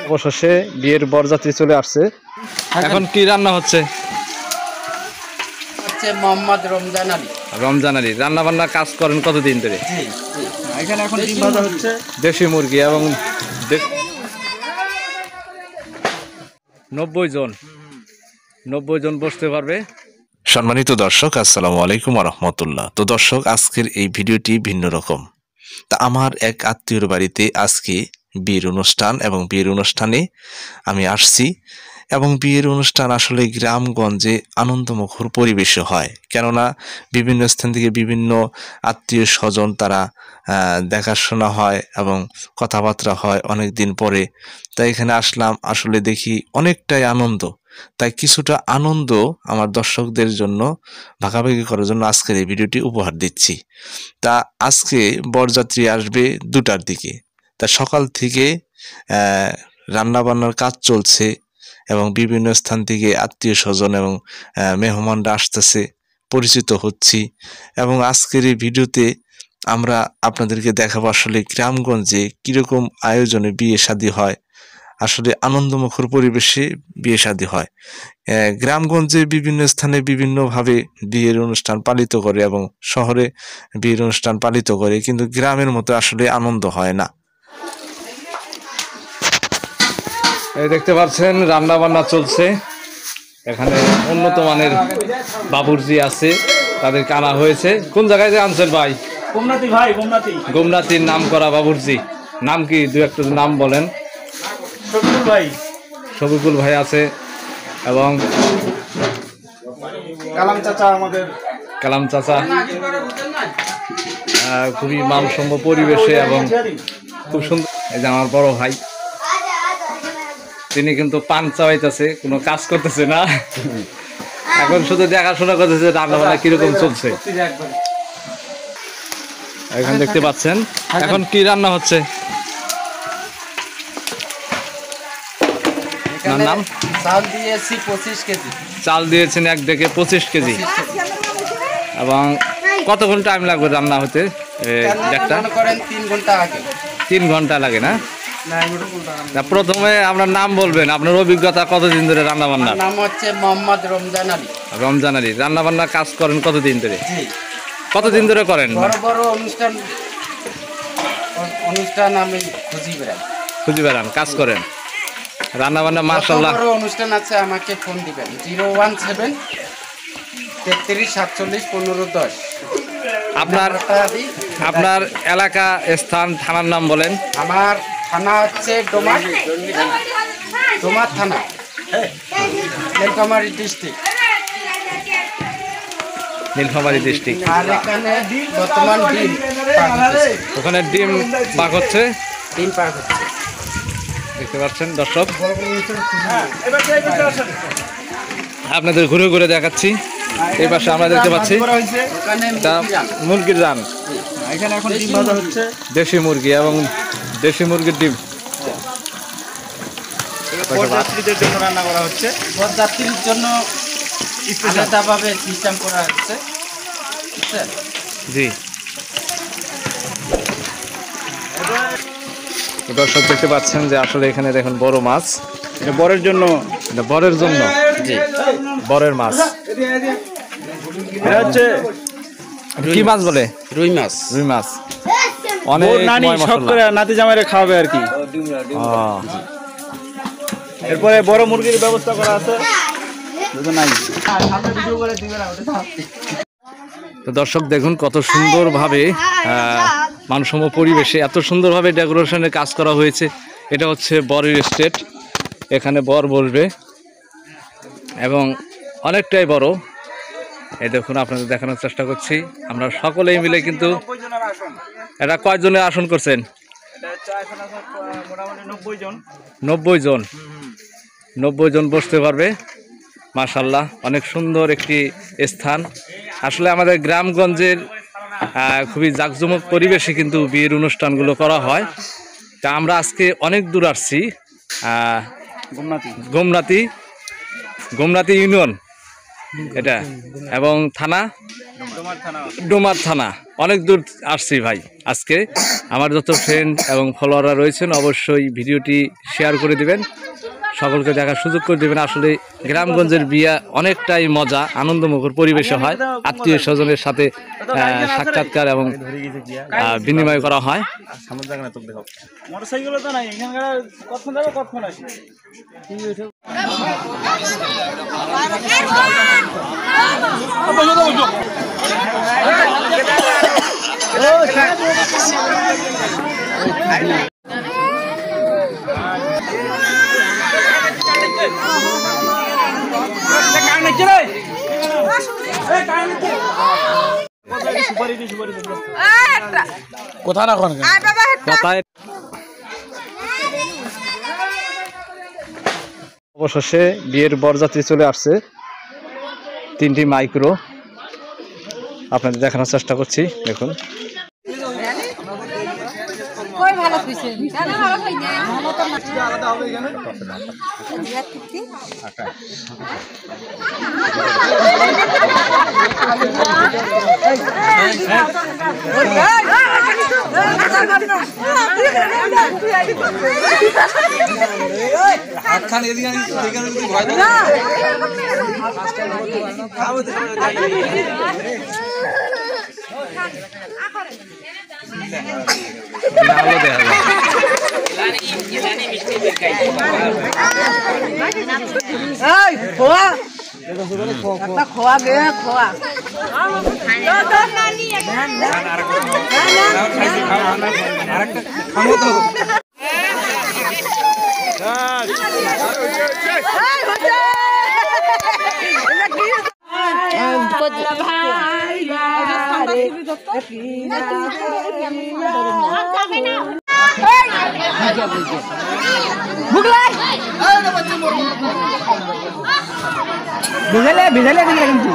অবশেষে বিয়ের বরযাত্রী চলে আসছে। এখন কি রান্না হচ্ছে? মোহাম্মদ রমজান আলী। রমজান আলী রান্না বান্না কাজ করেন কতদিন ধরে? এখানে এখন ডিম ভাজা হচ্ছে, দেশি মুরগি এবং 90 জন বসতে পারবে। সম্মানিত দর্শক, আসসালামু আলাইকুম ওয়া রাহমাতুল্লাহ। তো দর্শক, আজকের এই ভিডিওটি ভিন্ন রকম। তা আমার এক আত্মীয়র বাড়িতে আজকে বিয়ের অনুষ্ঠান এবং বিয়ের অনুষ্ঠানে আমি আসছি এবং বিয়ের অনুষ্ঠান আসলে গ্রামগঞ্জে আনন্দমুখর পরিবেশে হয়, কেননা বিভিন্ন স্থান থেকে বিভিন্ন আত্মীয় স্বজন তারা দেখাশোনা হয় এবং কথাবার্তা হয় অনেক দিন পরে। তাই এখানে আসলাম, আসলে দেখি অনেকটাই আনন্দ। তাই কিছুটা আনন্দ আমার দর্শকদের জন্য ভাগাভাগি করার জন্য আজকের এই ভিডিওটি উপহার দিচ্ছি। তা আজকে বরযাত্রী আসবে 2টার দিকে। তা সকাল থেকে রান্নাবান্নার কাজ চলছে এবং বিভিন্ন স্থান থেকে আত্মীয় স্বজন এবং মেহমানরা আসতেছে, পরিচিত হচ্ছি। এবং আজকের এই ভিডিওতে আমরা আপনাদেরকে দেখাবো আসলে গ্রামগঞ্জে কীরকম আয়োজনে বিয়ে শাদী হয়, আসলে আনন্দমুখর পরিবেশে বিয়ে শাদী হয়। গ্রামগঞ্জে বিভিন্ন স্থানে বিভিন্নভাবে বিয়ের অনুষ্ঠান পালিত করে এবং শহরে বিয়ের অনুষ্ঠান পালিত করে, কিন্তু গ্রামের মতো আসলে আনন্দ হয় না। এই দেখতে পাচ্ছেন রান্না বান্না চলছে। এখানে উন্নত মানের বাবুর্চি আছে, তাদেরকে আনা হয়েছে। কোন জায়গায় যে আনছেন ভাই? গোমনাথি ভাই, গোমনাথি। গোমনাথির নাম করা বাবুর্চি। নাম কি, দু একটা নাম বলেন। শফিকুল ভাই। শফিকুল ভাই আছে এবং কালাম চাচা, আমাদের কালাম চাচা। খুবই মানসম্য পরিবেশে এবং খুব সুন্দর। এই যে আমার বড় ভাই, তিনি কিন্তু পান চাওয়াইতেছে, কোনো কাজ করতেছে না, এখন শুধু দেখাশোনা করতেছে রান্না বান্না কিরকম চলছে। এখন দেখতে পাচ্ছেন এখন কি রান্না হচ্ছে। নাম চাল দিয়েছি 25 কেজি। চাল দিয়েছেন এক ডেকে 25 কেজি। এবং কতক্ষণ টাইম লাগবে রান্না হতে? 3 ঘন্টা আগে। 3 ঘন্টা লাগে না? প্রথমে আপনার নাম বলবেন, আপনার অভিজ্ঞতা কতদিন ধরে রান্না বান্না? নাম হচ্ছে মোহাম্মদ রমজান আলী। রমজান আলী রান্না বান্না কাজ করেন কতদিন ধরে? কতদিন ধরে করেন? বড় বড় অনুষ্ঠান আমি খুঁজি বেড়ান, কাজ করেন রান্না বান্না। মাশাআল্লাহ, বড় অনুষ্ঠান আছে আমাকে ফোন দিবেন 017 33 47 15 10। আপনার এলাকা, স্থান, থানার নাম বলেন। আমার থানা হচ্ছে ডোমার থানা, নীলফামারী ডিস্ট্রিক্ট। নীলফামারী ডিস্ট্রিক্ট। আর এখানে বর্তমান ডিম ওখানে ডিম পাক হচ্ছে, ডিম পাক হচ্ছে, দেখতে পাচ্ছেন দর্শক। আপনাদের ঘুরে ঘুরে দেখাচ্ছি। এই পাশে আমরা দেখতে পাচ্ছি মুরগির রান। এখানে এখন ডিম ভাজা হচ্ছে, দেশি মুরগি এবং দেশি মুরগির ডিম। বরযাত্রীদের জন্য রান্না করা হচ্ছে, বরযাত্রীর জন্য আলাদাভাবে সিস্টেম করা হচ্ছে। জি দর্শক দেখতে পাচ্ছেন যে আসলে এখানে দেখুন বড় মাছ, এটা বরের জন্য। এটা বরের জন্য। জি, বরের মাছ। এটা হচ্ছে কি মাছ বলে? রুই মাছ। রুই মাছ অনেক নাতি জামাইরে খাওয়াবে আর কি। এরপরে বড় মুরগির ব্যবস্থা করা আছে। তো দর্শক দেখুন কত সুন্দরভাবে মানসম্য পরিবেশে এত সুন্দরভাবে ডেকোরেশনের কাজ করা হয়েছে। এটা হচ্ছে বরের স্টেট, এখানে বর বসবে এবং অনেকটাই বড়। এই দেখুন, আপনাদের দেখানোর চেষ্টা করছি। আমরা সকলেই মিলে কিন্তু এটা কয়জনের আসন করছেন? 90 জন বসতে পারবে। মাশাআল্লাহ, অনেক সুন্দর একটি স্থান। আসলে আমাদের গ্রামগঞ্জের খুবই জাঁকজমক পরিবেশে কিন্তু বিয়ের অনুষ্ঠানগুলো করা হয়। তা আমরা আজকে অনেক দূর আসছি, গোমনাতি ইউনিয়ন এটা, এবং থানা ডোমার থানা। অনেক দূর আসছি ভাই আজকে। আমার যত ফ্রেন্ড এবং ফলোয়াররা রয়েছেন অবশ্যই ভিডিওটি শেয়ার করে দিবেন, সকলকে দেখার সুযোগ করে দেবেন। আসলে গ্রামগঞ্জের বিয়া অনেকটাই মজা, আনন্দমুখর পরিবেশে হয়, আত্মীয় স্বজনের সাথে সাক্ষাৎকার এবং বিনিময় করা হয়। অবশেষে বিয়ের বরযাত্রী চলে আসছে, 3টি মাইক্রো আপনাদের দেখানোর চেষ্টা করছি। দেখুন খোয়া গে খোয়া ভিজালে কিন্তু